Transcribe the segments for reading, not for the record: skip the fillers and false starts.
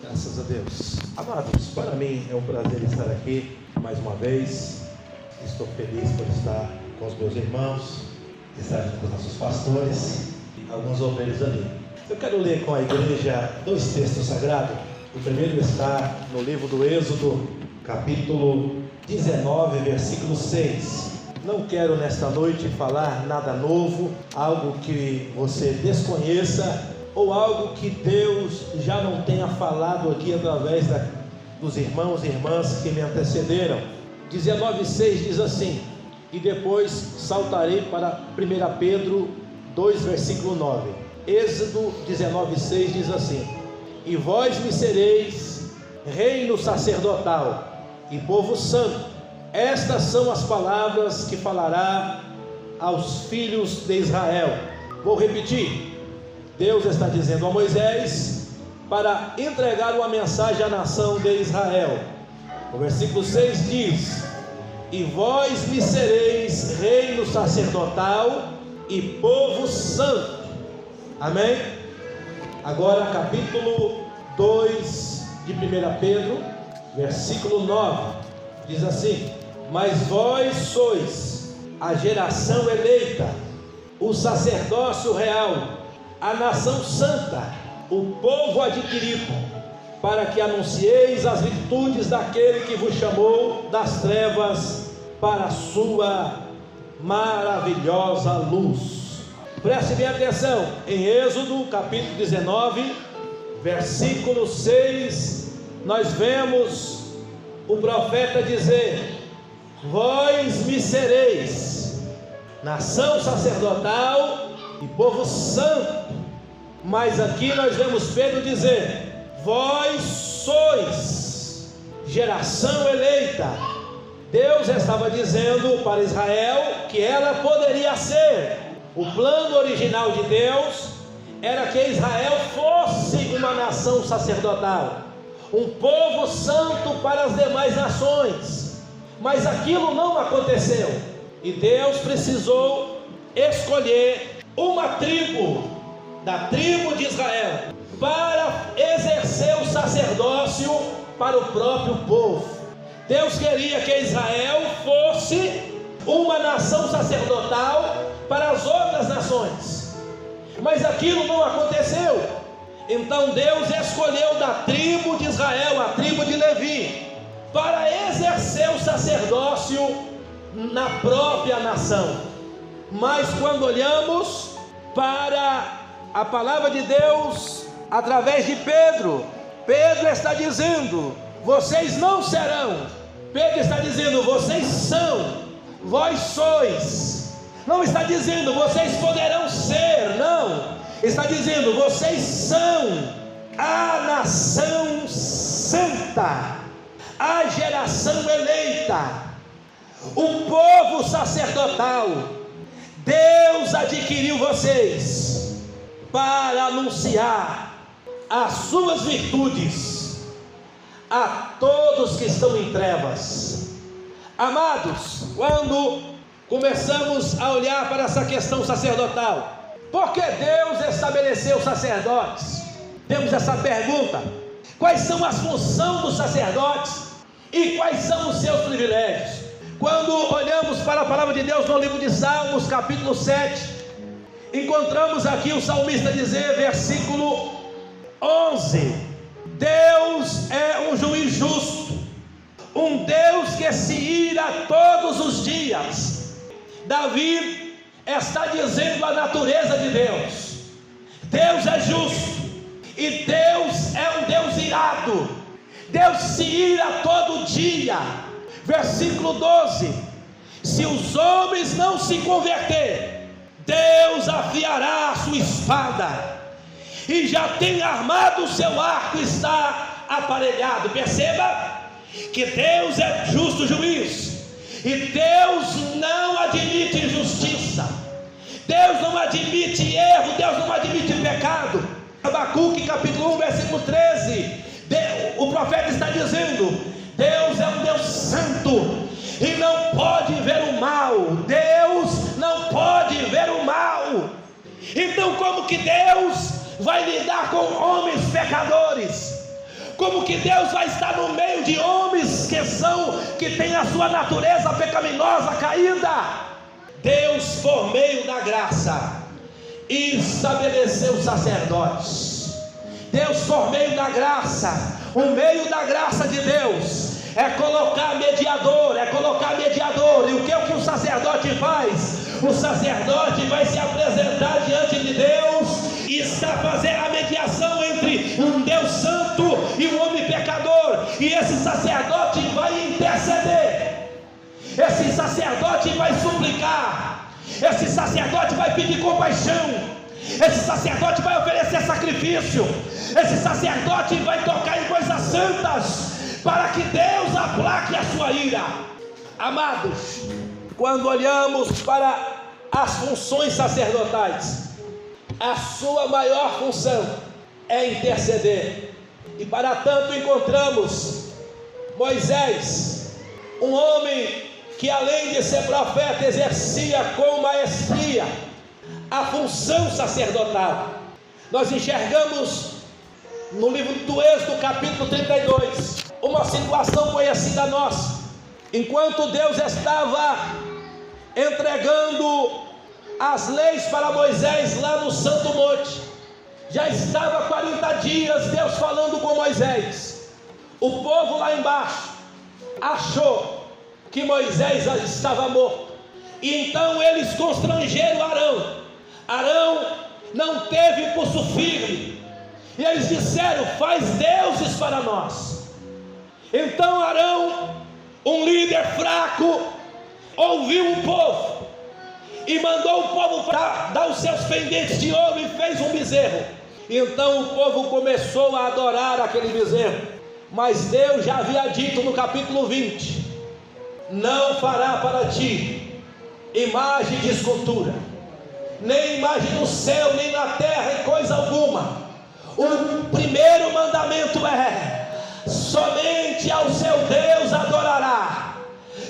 Graças a Deus. Amados, para mim é um prazer estar aqui mais uma vez. Estou feliz por estar com os meus irmãos, estar junto com os nossos pastores e alguns obreiros ali. Eu quero ler com a igreja dois textos sagrados. O primeiro está no livro do Êxodo, capítulo 19, versículo 6. Não quero nesta noite falar nada novo, algo que você desconheça, ou algo que Deus já não tenha falado aqui através dos irmãos e irmãs que me antecederam. 19,6 diz assim, e depois saltarei para 1 Pedro 2, versículo 9. Êxodo 19,6 diz assim, e vós me sereis reino sacerdotal e povo santo. Estas são as palavras que falará aos filhos de Israel. Vou repetir. Deus está dizendo a Moisés para entregar uma mensagem à nação de Israel. O versículo 6 diz, e vós me sereis reino sacerdotal e povo santo. Amém? Agora capítulo 2 de 1 Pedro, versículo 9, diz assim, mas vós sois a geração eleita, o sacerdócio real, a nação santa, o povo adquirido, para que anuncieis as virtudes daquele que vos chamou das trevas para a sua maravilhosa luz. Preste bem atenção, em Êxodo capítulo 19, versículo 6, nós vemos o profeta dizer, vós me sereis nação sacerdotal e povo santo. Mas aqui nós vemos Pedro dizer, vós sois geração eleita. Deus estava dizendo para Israel que ela poderia ser. O plano original de Deus era que Israel fosse uma nação sacerdotal, um povo santo para as demais nações. Mas aquilo não aconteceu, e Deus precisou escolher uma tribo, da tribo de Israel, para exercer o sacerdócio para o próprio povo. Deus queria que Israel fosse uma nação sacerdotal para as outras nações, mas aquilo não aconteceu. Então Deus escolheu da tribo de Israel, a tribo de Levi, para exercer o sacerdócio na própria nação. Mas quando olhamos para a palavra de Deus através de Pedro, Pedro está dizendo, vocês não serão. Pedro está dizendo, vocês são, vós sois. Não está dizendo, vocês poderão ser, não. Está dizendo, vocês são a nação santa, a geração eleita, o povo sacerdotal. Deus adquiriu vocês para anunciar as suas virtudes a todos que estão em trevas. Amados, quando começamos a olhar para essa questão sacerdotal, por que Deus estabeleceu sacerdotes? Temos essa pergunta: quais são as funções dos sacerdotes e quais são os seus privilégios? Quando olhamos para a palavra de Deus no livro de Salmos, capítulo 7, encontramos aqui o salmista dizer, versículo 11: Deus é um juiz justo, um Deus que se ira todos os dias. Davi está dizendo a natureza de Deus. Deus é justo e Deus é um Deus irado. Deus se ira todo dia. Versículo 12: se os homens não se converter, Deus afiará a sua espada e já tem armado o seu arco, está aparelhado. Perceba que Deus é justo juiz, e Deus não admite injustiça, Deus não admite erro, Deus não admite pecado. Abacuque capítulo 1, versículo 13, o profeta está dizendo, Deus é um Deus santo e não pode ver o mal. Deus não pode ver o mal. Então como que Deus vai lidar com homens pecadores? Como que Deus vai estar no meio de homens que têm a sua natureza pecaminosa caída? Deus, por meio da graça, estabeleceu sacerdotes. Deus, por meio da graça, o meio da graça de Deus é colocar mediador, e o que o sacerdote faz? O sacerdote vai se apresentar diante de Deus e está fazendo a mediação entre um Deus santo e um homem pecador, e esse sacerdote vai interceder, esse sacerdote vai suplicar, esse sacerdote vai pedir compaixão, esse sacerdote vai oferecer sacrifício, esse sacerdote vai tocar em coisas santas, para que Deus aplaque a sua ira. Amados, quando olhamos para as funções sacerdotais, a sua maior função é interceder, e para tanto encontramos Moisés, um homem que além de ser profeta, exercia com maestria a função sacerdotal. Nós enxergamos no livro do Êxodo, capítulo 32, uma situação conhecida nossa. Enquanto Deus estava entregando as leis para Moisés lá no Santo Monte, já estava 40 dias Deus falando com Moisés. O povo lá embaixo achou que Moisés já estava morto, e então eles constrangeram Arão não teve pulso firme, e eles disseram: faz deuses para nós. Então Arão, um líder fraco, ouviu o povo e mandou o povo para dar os seus pendentes de ouro e fez um bezerro. Então o povo começou a adorar aquele bezerro, mas Deus já havia dito no capítulo 20: não fará para ti imagem de escultura, nem imagem no céu, nem na terra, em coisa alguma. O primeiro mandamento é: somente ao seu Deus adorará,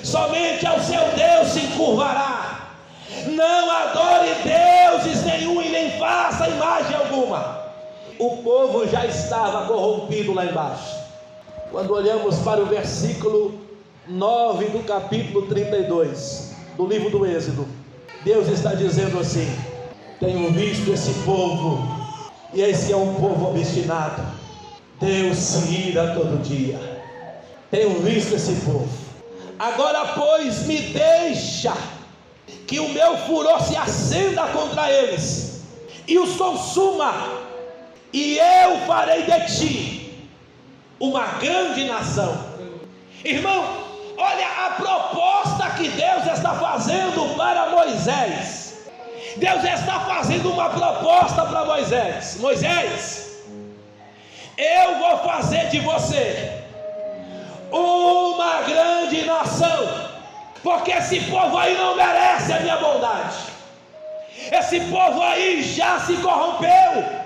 somente ao seu Deus se encurvará. Não adore deuses nenhum e nem faça imagem alguma. O povo já estava corrompido lá embaixo. Quando olhamos para o versículo 9 do capítulo 32 do livro do Êxodo, Deus está dizendo assim: tenho visto esse povo, e esse é um povo obstinado. Deus se ira todo dia. Tenho visto esse povo. Agora, pois, me deixa que o meu furor se acenda contra eles e os consuma, e eu farei de ti uma grande nação. Irmão, olha a proposta que Deus está fazendo para Moisés. Deus está fazendo uma proposta para Moisés: Moisés, eu vou fazer de você uma grande nação, porque esse povo aí não merece a minha bondade. Esse povo aí já se corrompeu.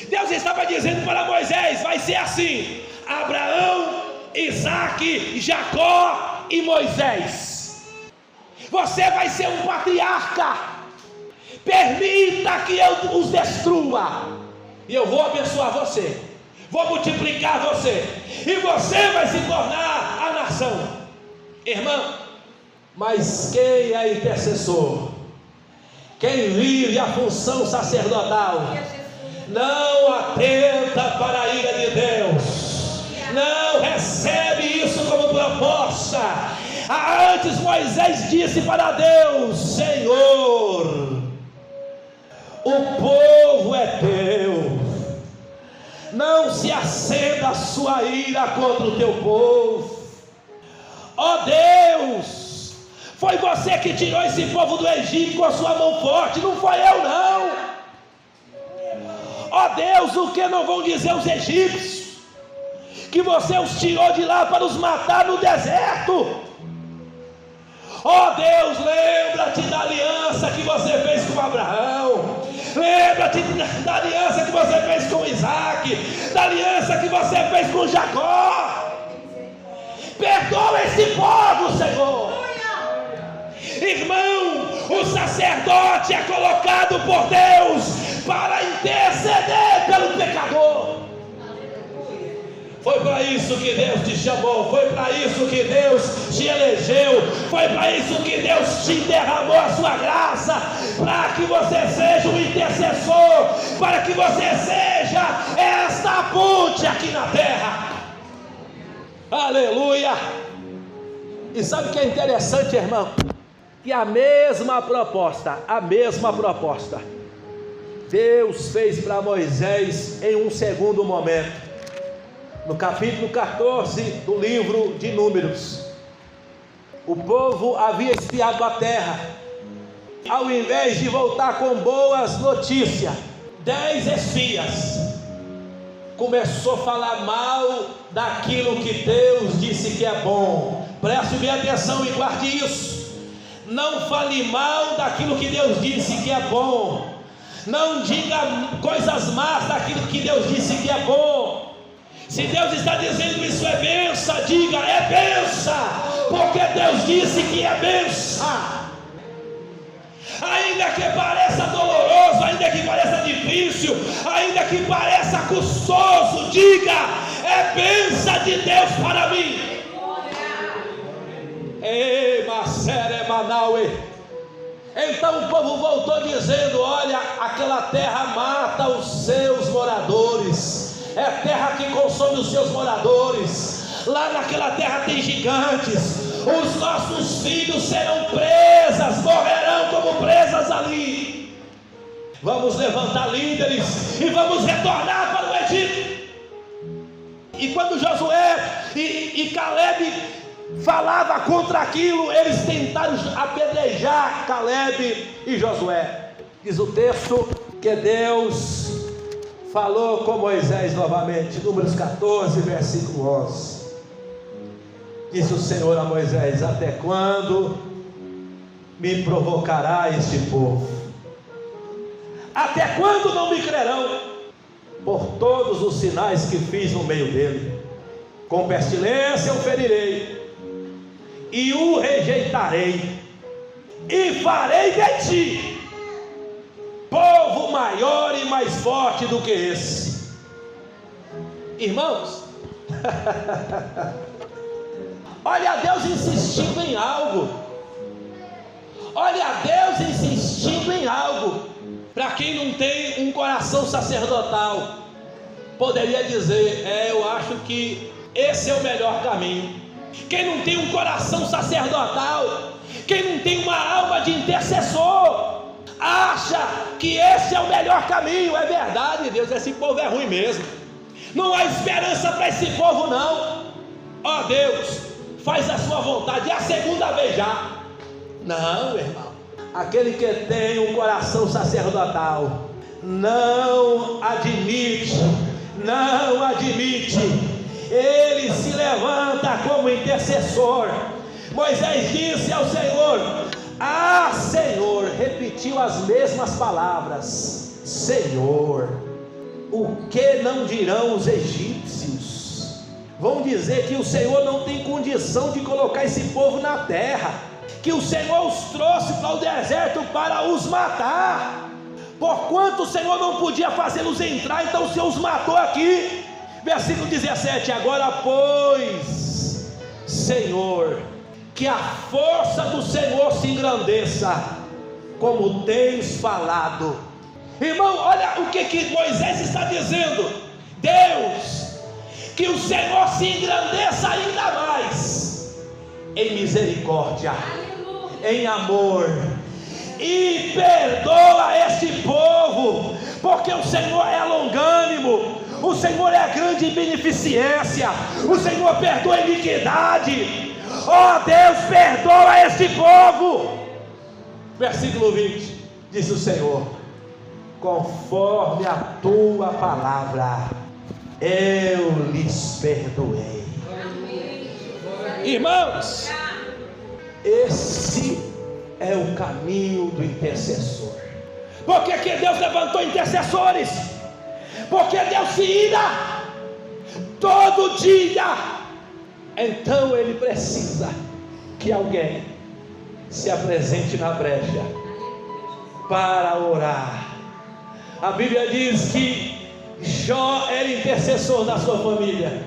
Deus estava dizendo para Moisés: vai ser assim: Abraão, Isaque, Jacó e Moisés. Você vai ser um patriarca. Permita que eu os destrua, e eu vou abençoar você, vou multiplicar você, e você vai se tornar a nação. Irmão, mas quem é intercessor, quem vive a função sacerdotal, não atenta para a ira de Deus, não recebe isso como proposta. Antes Moisés disse para Deus: Senhor, o povo é teu, não se acenda a sua ira contra o teu povo. Ó Deus, foi você que tirou esse povo do Egito com a sua mão forte, não foi eu não. Ó Deus, o que não vão dizer os egípcios? Que você os tirou de lá para os matar no deserto. Ó Deus, lembra-te da aliança que você fez com Abraão, lembra-te da aliança que você fez com Isaque, da aliança que você fez com Jacó. Perdoa esse povo, Senhor. Irmão, o sacerdote é colocado por Deus para interceder pelo pecador. Foi para isso que Deus te chamou, foi para isso que Deus te elegeu, foi para isso que Deus te derramou a sua graça, para que você seja um intercessor, para que você seja esta ponte aqui na terra. Aleluia! E sabe o que é interessante, irmão? Que a mesma proposta, Deus fez para Moisés em um segundo momento. No capítulo 14 do livro de Números, o povo havia espiado a terra. Ao invés de voltar com boas notícias, 10 espias começou a falar mal daquilo que Deus disse que é bom. Preste bem atenção e guarde isso. Não fale mal daquilo que Deus disse que é bom. Não diga coisas más daquilo que Deus disse que é bom. Se Deus está dizendo isso é bênção, diga é bênção, porque Deus disse que é bênção. Ainda que pareça doloroso, ainda que pareça difícil, ainda que pareça custoso, diga é bênção de Deus para mim. Ei, Macere Manaue. Então o povo voltou dizendo: olha, aquela terra mata os seus moradores, é terra que consome os seus moradores. Lá naquela terra tem gigantes. Os nossos filhos serão presas, morrerão como presas ali. Vamos levantar líderes e vamos retornar para o Egito. E quando Josué e Caleb falava contra aquilo, eles tentaram apedrejar Caleb e Josué. Diz o texto que Deus falou com Moisés novamente, Números 14, versículo 11. Disse o Senhor a Moisés: até quando me provocará este povo? Até quando não me crerão por todos os sinais que fiz no meio dele? Com pestilência o ferirei e o rejeitarei, e farei de ti povo maior e mais forte do que esse. Irmãos, olha Deus insistindo em algo. Olha Deus insistindo em algo. Para quem não tem um coração sacerdotal, poderia dizer: eu acho que esse é o melhor caminho. Quem não tem um coração sacerdotal, quem não tem uma alma de intercessor, acha que esse é o melhor caminho. É verdade, Deus, esse povo é ruim mesmo, não há esperança para esse povo não. Ó Deus, faz a sua vontade. É a segunda vez já. Não, irmão, aquele que tem um coração sacerdotal não admite, ele se levanta como intercessor. Moisés disse ao Senhor: ah, Senhor, repetiu as mesmas palavras: Senhor, o que não dirão os egípcios? Vão dizer que o Senhor não tem condição de colocar esse povo na terra, que o Senhor os trouxe para o deserto para os matar. Porquanto o Senhor não podia fazê-los entrar, então o Senhor os matou aqui. Versículo 17: agora pois, Senhor, que a força do Senhor se engrandeça, como tens falado. Irmão, olha o que Moisés está dizendo: Deus, que o Senhor se engrandeça ainda mais em misericórdia, em amor, e perdoa este povo, porque o Senhor é longânimo, o Senhor é grande em beneficência, o Senhor perdoa a iniquidade. Ó Deus, perdoa este povo. Versículo 20, diz o Senhor: conforme a tua palavra eu lhes perdoei. Irmãos, esse é o caminho do intercessor. Por que Deus levantou intercessores? Porque Deus se ira todo dia. Então Ele precisa que alguém se apresente na brecha para orar. A Bíblia diz que Jó era intercessor da sua família.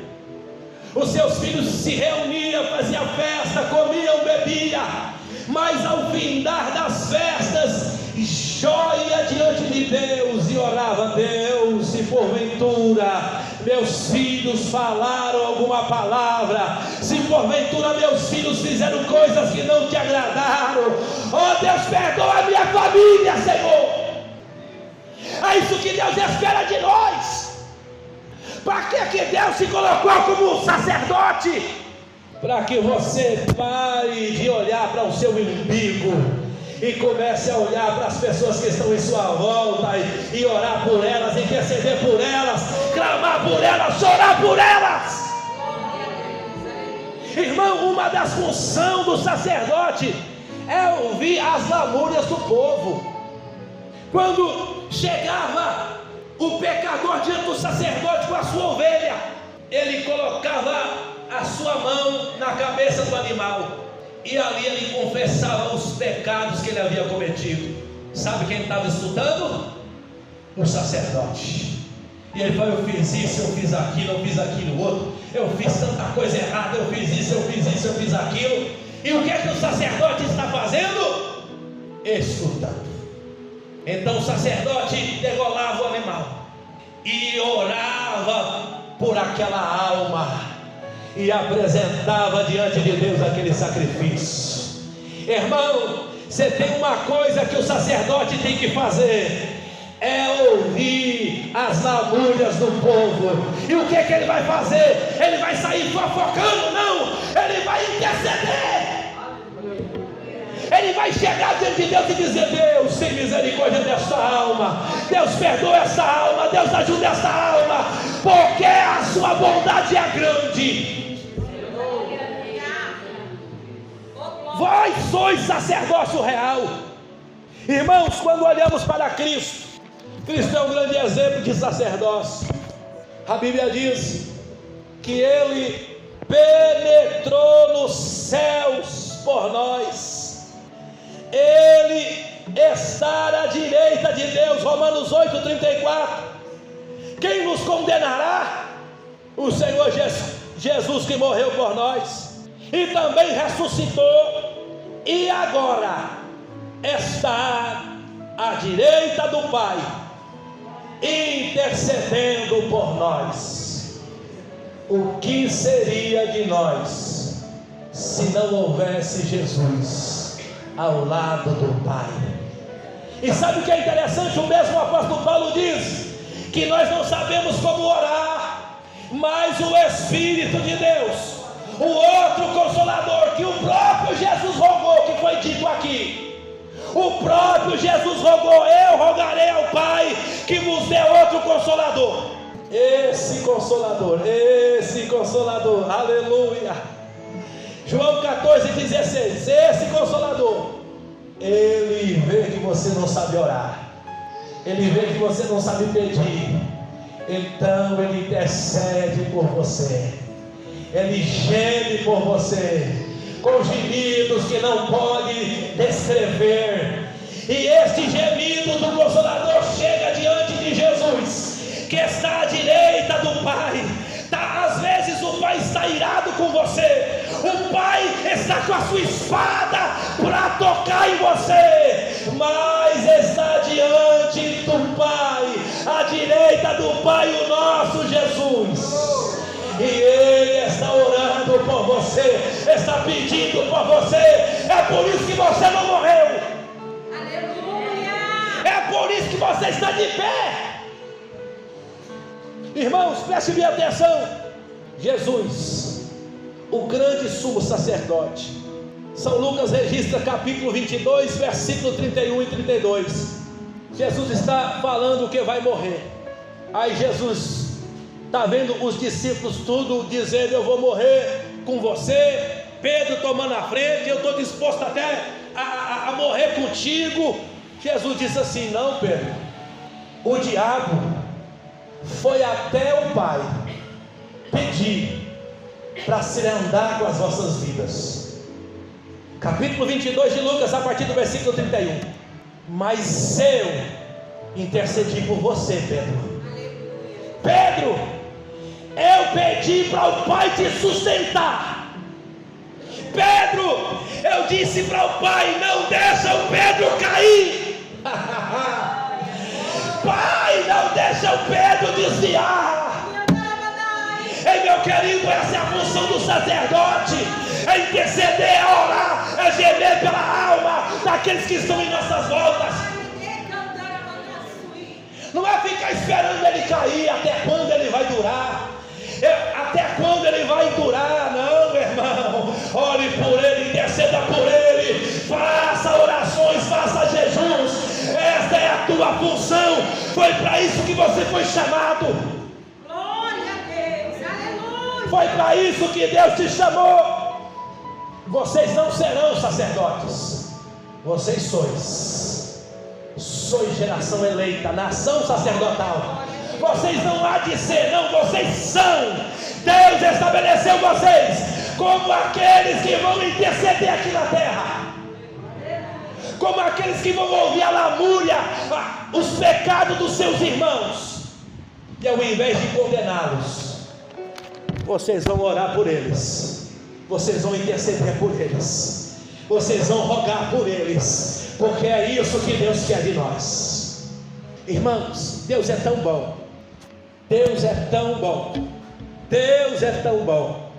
Os seus filhos se reuniam, faziam festa, comiam, bebiam, mas ao findar das festas, Jó ia diante de Deus e orava: Deus, se porventura meus filhos falaram alguma palavra, se porventura meus filhos fizeram coisas que não te agradaram, ó Deus, perdoa a minha família, Senhor. É isso que Deus espera de nós. Para que Deus se colocou como sacerdote? Para que você pare de olhar para o seu umbigo e comece a olhar para as pessoas que estão em sua volta e orar por elas, interceder por elas, clamar por elas, chorar por elas. Irmão, uma das funções do sacerdote é ouvir as lamúrias do povo. Quando chegava o pecador diante do sacerdote com a sua ovelha, ele colocava a sua mão na cabeça do animal, e ali ele confessava os pecados que ele havia cometido. Sabe quem estava escutando? O sacerdote. E ele falou: eu fiz isso, eu fiz aquilo outro, eu fiz tanta coisa errada, eu fiz isso, eu fiz aquilo. E o que é que o sacerdote está fazendo? Escutando. Então o sacerdote degolava o animal e orava por aquela alma e apresentava diante de Deus aquele sacrifício. Irmão, você tem uma coisa que o sacerdote tem que fazer: é ouvir as lamúrias do povo. E o que é que ele vai fazer? Ele vai sair fofocando? Não, ele vai interceder. Ele vai chegar diante de Deus e dizer: Deus, tem misericórdia dessa alma, Deus perdoa essa alma, Deus ajuda essa alma, porque a sua bondade é grande. Vós sois sacerdócio real. Irmãos, quando olhamos para Cristo, Cristo é um grande exemplo de sacerdócio. A Bíblia diz que Ele penetrou nos céus por nós. Ele está à direita de Deus. Romanos 8:34. Quem nos condenará? O Senhor Jesus, que morreu por nós e também ressuscitou, e agora está à direita do Pai, intercedendo por nós. O que seria de nós se não houvesse Jesus ao lado do Pai? E sabe o que é interessante? O mesmo apóstolo Paulo diz que nós não sabemos como orar, mas o Espírito de Deus, o outro Consolador, que o próprio Jesus rogou, que foi dito aqui, o próprio Jesus rogou: eu rogarei ao Pai que vos dê outro Consolador. Esse Consolador, aleluia. João 14:16, esse Consolador, ele vê que você não sabe orar, ele vê que você não sabe pedir, então ele intercede por você, ele geme por você, com gemidos que não pode descrever. E este gemido do Consolador chega diante de Jesus, que está à direita do Pai. Às vezes o Pai está irado com você, o Pai está com a sua espada para tocar em você, mas está diante do Pai, à direita do Pai, o nosso Jesus, e Ele está orando por você, está pedindo por você. É por isso que você não morreu, aleluia. É por isso que você está de pé. Irmãos, preste bem atenção. Jesus, o grande sumo sacerdote. São Lucas registra capítulo 22, versículo 31 e 32. Jesus está falando que vai morrer. Aí Jesus está vendo os discípulos tudo dizendo: eu vou morrer com você. Pedro tomando a frente: eu estou disposto até a morrer contigo. Jesus disse assim: não, Pedro, o diabo foi até o Pai pedir para se andar com as vossas vidas. Capítulo 22 de Lucas, a partir do versículo 31. Mas eu intercedi por você, Pedro. Pedro, eu pedi para o Pai te sustentar. Pedro, eu disse para o Pai, não deixa o Pedro cair. Pai, não deixa o Pedro desviar. Ei, meu querido, essa é a função do sacerdote: é interceder, é orar, é gemer pela alma daqueles que estão em nossas voltas. Não é ficar esperando ele cair. Até quando ele vai durar? Até quando ele vai durar? Não, meu irmão. Ore por ele, interceda por ele, faça orações, faça jejuns. Esta é a tua função. Foi para isso que você foi chamado. Glória a Deus, aleluia. Foi para isso que Deus te chamou. Vocês não serão sacerdotes, vocês sois geração eleita, nação sacerdotal. Vocês não há de ser, não, vocês são. Deus estabeleceu vocês como aqueles que vão interceder aqui na terra, como aqueles que vão ouvir a lamúria, os pecados dos seus irmãos, e ao invés de condená-los, vocês vão orar por eles, vocês vão interceder por eles, vocês vão rogar por eles, porque é isso que Deus quer de nós. Irmãos, Deus é tão bom, Deus é tão bom, Deus é tão bom,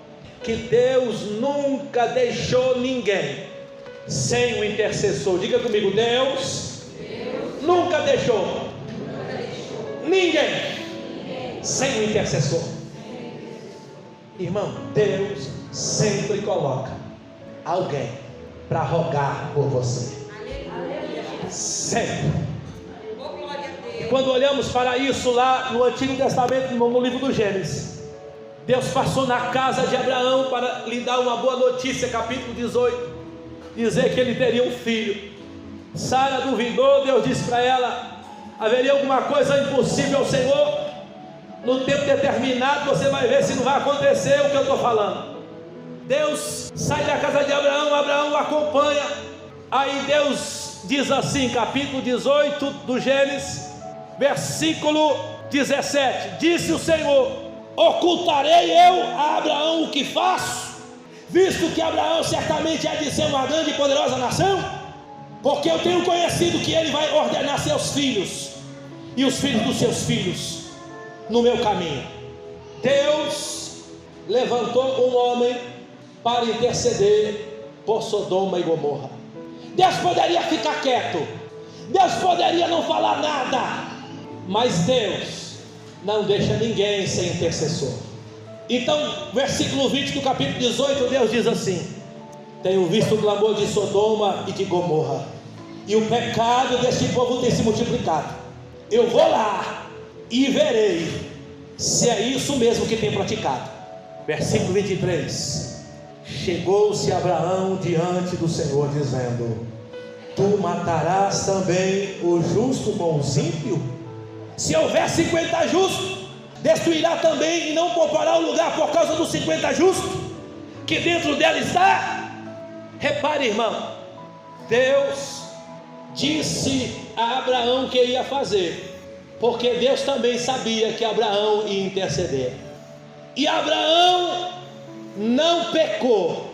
que Deus nunca deixou ninguém sem o intercessor. Diga comigo, Deus nunca deixou ninguém sem o intercessor. Irmão, Deus sempre coloca alguém para rogar por você. Sempre. E quando olhamos para isso lá no Antigo Testamento, no livro do Gênesis, Deus passou na casa de Abraão para lhe dar uma boa notícia, capítulo 18, dizer que ele teria um filho. Sara duvidou. Deus disse para ela: haveria alguma coisa impossível ao Senhor? No tempo determinado você vai ver se não vai acontecer o que eu estou falando. Deus sai da casa de Abraão, Abraão o acompanha. Aí Deus diz assim, capítulo 18 do Gênesis, versículo 17: disse o Senhor: ocultarei eu a Abraão o que faço, visto que Abraão certamente há de ser uma grande e poderosa nação? Porque eu tenho conhecido que ele vai ordenar seus filhos e os filhos dos seus filhos no meu caminho. Deus levantou um homem para interceder por Sodoma e Gomorra. Deus poderia ficar quieto, Deus poderia não falar nada, mas Deus não deixa ninguém sem intercessor. Então, versículo 20 do capítulo 18, Deus diz assim: tenho visto o clamor de Sodoma e de Gomorra, e o pecado deste povo tem se multiplicado. Eu vou lá e verei se é isso mesmo que tem praticado. Versículo 23: chegou-se Abraão diante do Senhor, dizendo: tu matarás também o justo com os ímpios? Se houver 50 justos, destruirá também e não poupará o lugar por causa dos 50 justos que dentro dela está? Repare, irmão, Deus disse a Abraão que ia fazer, porque Deus também sabia que Abraão ia interceder. E Abraão não pecou.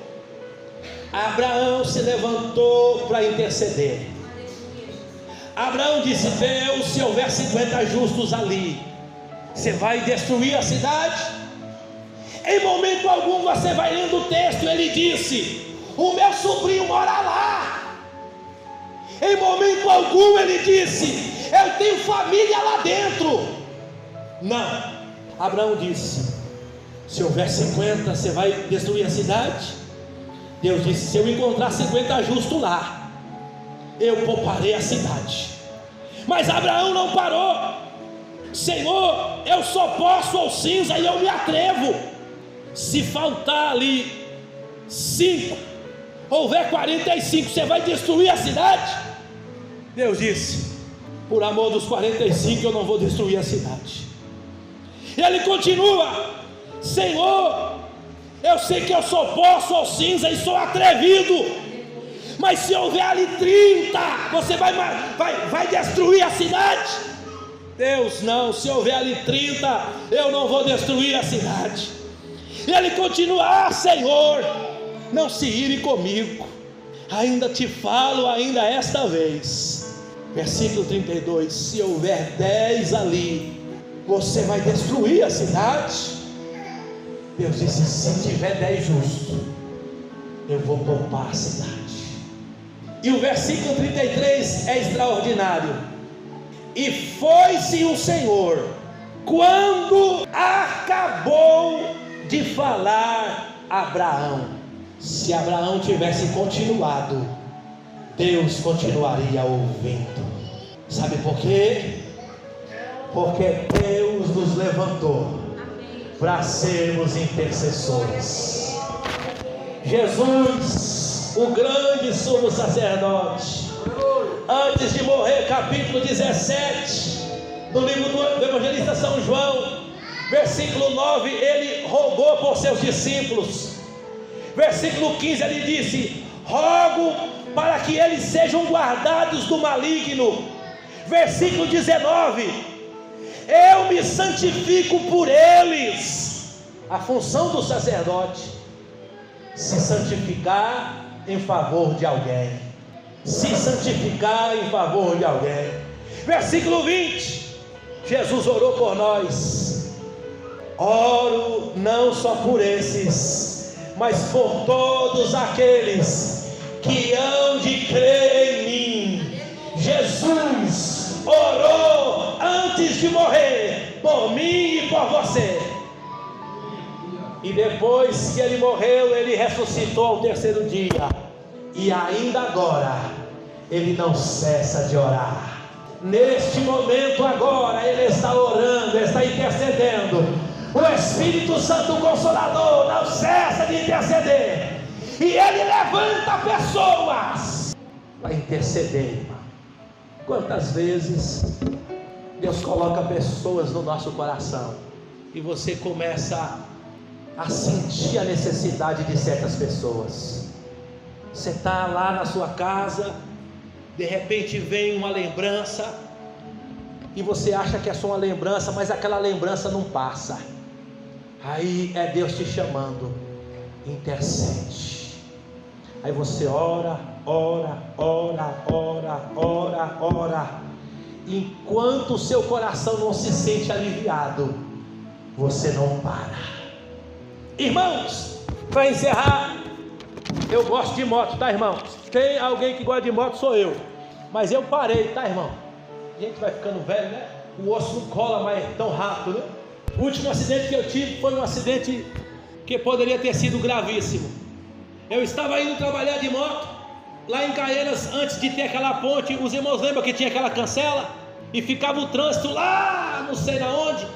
Abraão se levantou para interceder. Abraão disse: Deus, se houver 50 justos ali, você vai destruir a cidade? Em momento algum você vai lendo o texto, ele disse: o meu sobrinho mora lá. Em momento algum ele disse: eu tenho família lá dentro. Não, Abraão disse: se houver 50, você vai destruir a cidade? Deus disse: se eu encontrar 50 justos lá, eu pouparei a cidade. Mas Abraão não parou. Senhor, eu só posso ao cinza e eu me atrevo. Se faltar ali 5, houver 45, você vai destruir a cidade? Deus disse: por amor dos 45 eu não vou destruir a cidade. E ele continua: Senhor, eu sei que eu só posso ao cinza e sou atrevido, mas se houver ali 30, você vai destruir a cidade? Deus, não, se houver ali 30, eu não vou destruir a cidade. E ele continua: Senhor, não se ire comigo, ainda te falo ainda esta vez. Versículo 32: se houver 10 ali, você vai destruir a cidade? Deus disse: se tiver 10 justos, eu vou poupar a cidade. E o versículo 33 é extraordinário: e foi-se o Senhor quando acabou de falar a Abraão. Se Abraão tivesse continuado, Deus continuaria ouvindo. Sabe por quê? Porque Deus nos levantou para sermos intercessores. Jesus, o grande sumo sacerdote, antes de morrer, capítulo 17 do livro do evangelista São João, versículo 9, ele rogou por seus discípulos. Versículo 15, ele disse: rogo para que eles sejam guardados do maligno. Versículo 19: eu me santifico por eles. A função do sacerdote: se santificar em favor de alguém. Se santificar em favor de alguém. Versículo 20: Jesus orou por nós. Oro não só por esses, mas por todos aqueles que hão de crer em mim. Jesus orou antes de morrer por mim e por você. E depois que ele morreu, ele ressuscitou ao terceiro dia. E ainda agora, ele não cessa de orar. Neste momento agora, ele está orando, ele está intercedendo. O Espírito Santo Consolador não cessa de interceder. E ele levanta pessoas para interceder, irmão. Quantas vezes Deus coloca pessoas no nosso coração e você começa a sentir a necessidade de certas pessoas. Você está lá na sua casa, de repente vem uma lembrança, e você acha que é só uma lembrança, mas aquela lembrança não passa. Aí é Deus te chamando: intercede. Aí você ora. Enquanto o seu coração não se sente aliviado, você não para. Irmãos, para encerrar, eu gosto de moto, tá, irmãos? Tem alguém que gosta de moto, sou eu. Mas eu parei, tá, irmão? A gente vai ficando velho, né? O osso não cola mais tão rápido, né? O último acidente que eu tive foi um acidente que poderia ter sido gravíssimo. Eu estava indo trabalhar de moto lá em Caieiras, antes de ter aquela ponte. Os irmãos lembram que tinha aquela cancela e ficava o trânsito lá, não sei na onde,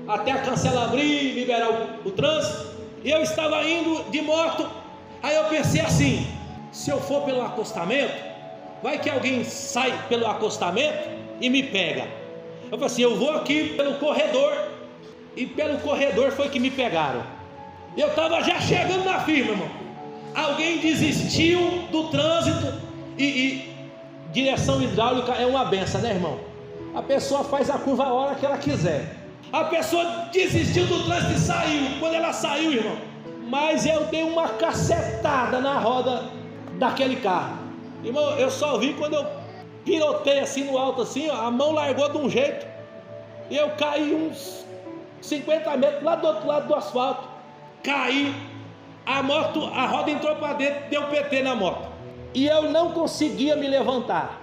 até a cancela abrir e liberar o trânsito. E eu estava indo de moto. Aí eu pensei assim: se eu for pelo acostamento, vai que alguém sai pelo acostamento e me pega. Eu falei assim: eu vou aqui pelo corredor. E pelo corredor foi que me pegaram. Eu estava já chegando na firma, irmão. Alguém desistiu do trânsito. E direção hidráulica é uma benção, né, irmão? A pessoa faz a curva a hora que ela quiser. A pessoa desistiu do trânsito e saiu. Quando ela saiu, irmão, mas eu dei uma cacetada na roda daquele carro. Irmão, eu só vi quando eu pirotei assim no alto, assim, ó, a mão largou de um jeito e eu caí uns 50 metros lá do outro lado do asfalto. Caí, a roda entrou para dentro, deu PT na moto. E eu não conseguia me levantar.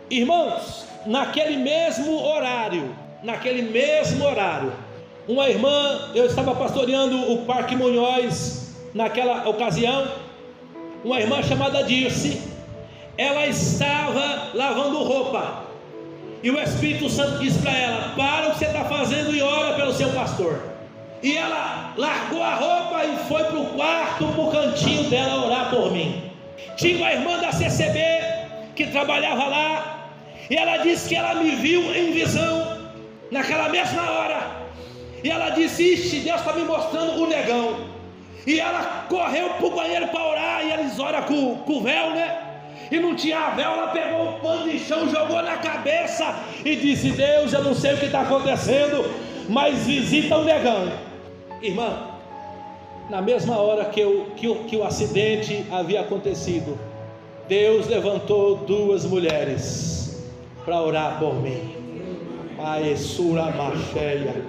Irmãos, naquele mesmo horário, uma irmã, eu estava pastoreando o Parque Munhoz naquela ocasião, uma irmã chamada Dirce, ela estava lavando roupa, e o Espírito Santo disse para ela: para o que você está fazendo e ora pelo seu pastor. E ela largou a roupa e foi para o quarto, para o cantinho dela, orar por mim. Tinha uma irmã da CCB que trabalhava lá, e ela disse que ela me viu em visão naquela mesma hora. E ela disse: ixi, Deus está me mostrando o negão. E ela correu para o banheiro para orar, e eles oram com o véu, né? e não tinha véu, ela pegou o pano de chão, jogou na cabeça e disse: Deus, eu não sei o que está acontecendo, mas visita o negão. Irmã, na mesma hora que o acidente havia acontecido, Deus levantou 2 mulheres para orar por mim. Maessura Macheia,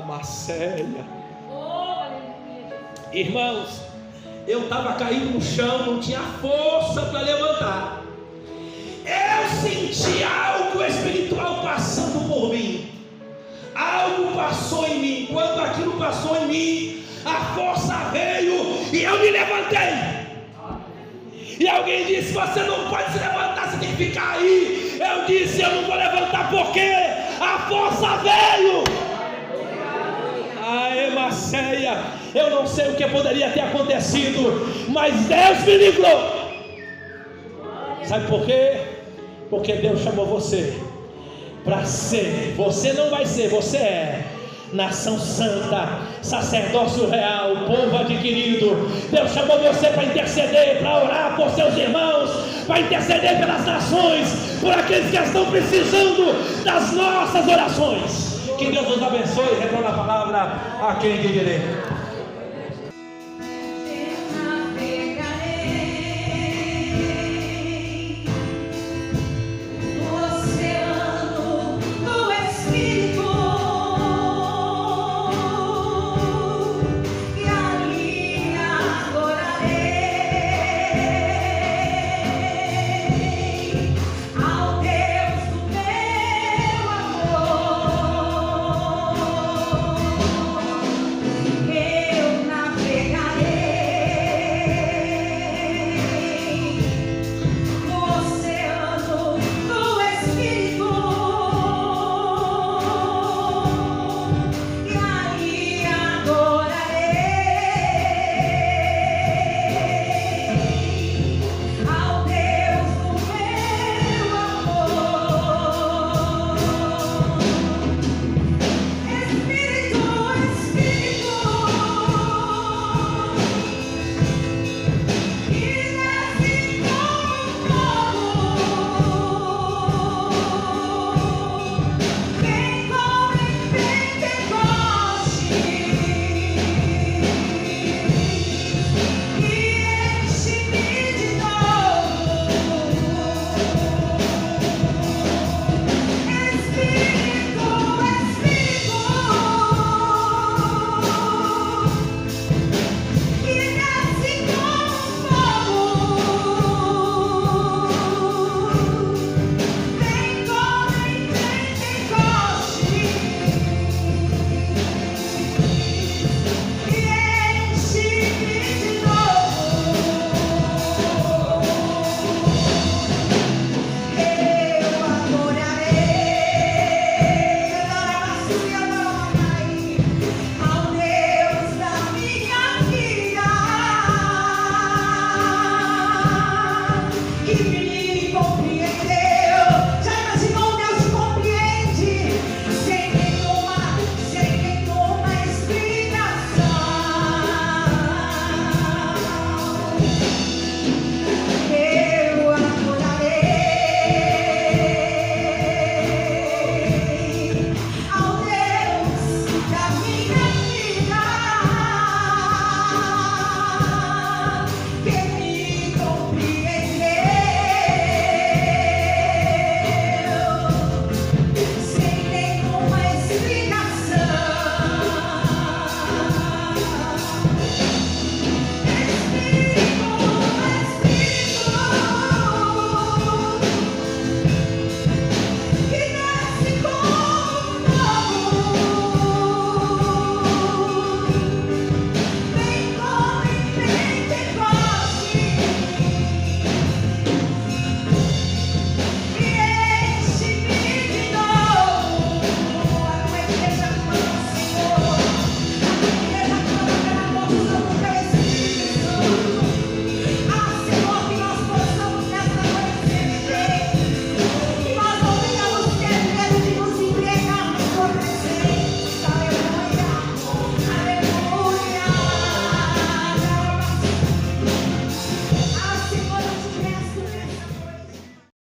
Macéia. Irmãos, eu estava caído no chão, não tinha força para levantar. Eu senti algo espiritual passando por mim. Algo passou em mim. Quando aquilo passou em mim, a força veio e eu me levantei. E alguém disse: você não pode se levantar, você tem que ficar aí. Eu disse: eu não vou levantar porque a força veio. Aê, Macéia, eu não sei o que poderia ter acontecido, mas Deus me livrou. Sabe por quê? Porque Deus chamou você para ser. Você não vai ser, você é nação santa, sacerdócio real, povo adquirido. Deus chamou você para interceder, para orar por seus irmãos, para interceder pelas nações, por aqueles que estão precisando das nossas orações. Que Deus nos abençoe. Retorna a palavra a quem querer.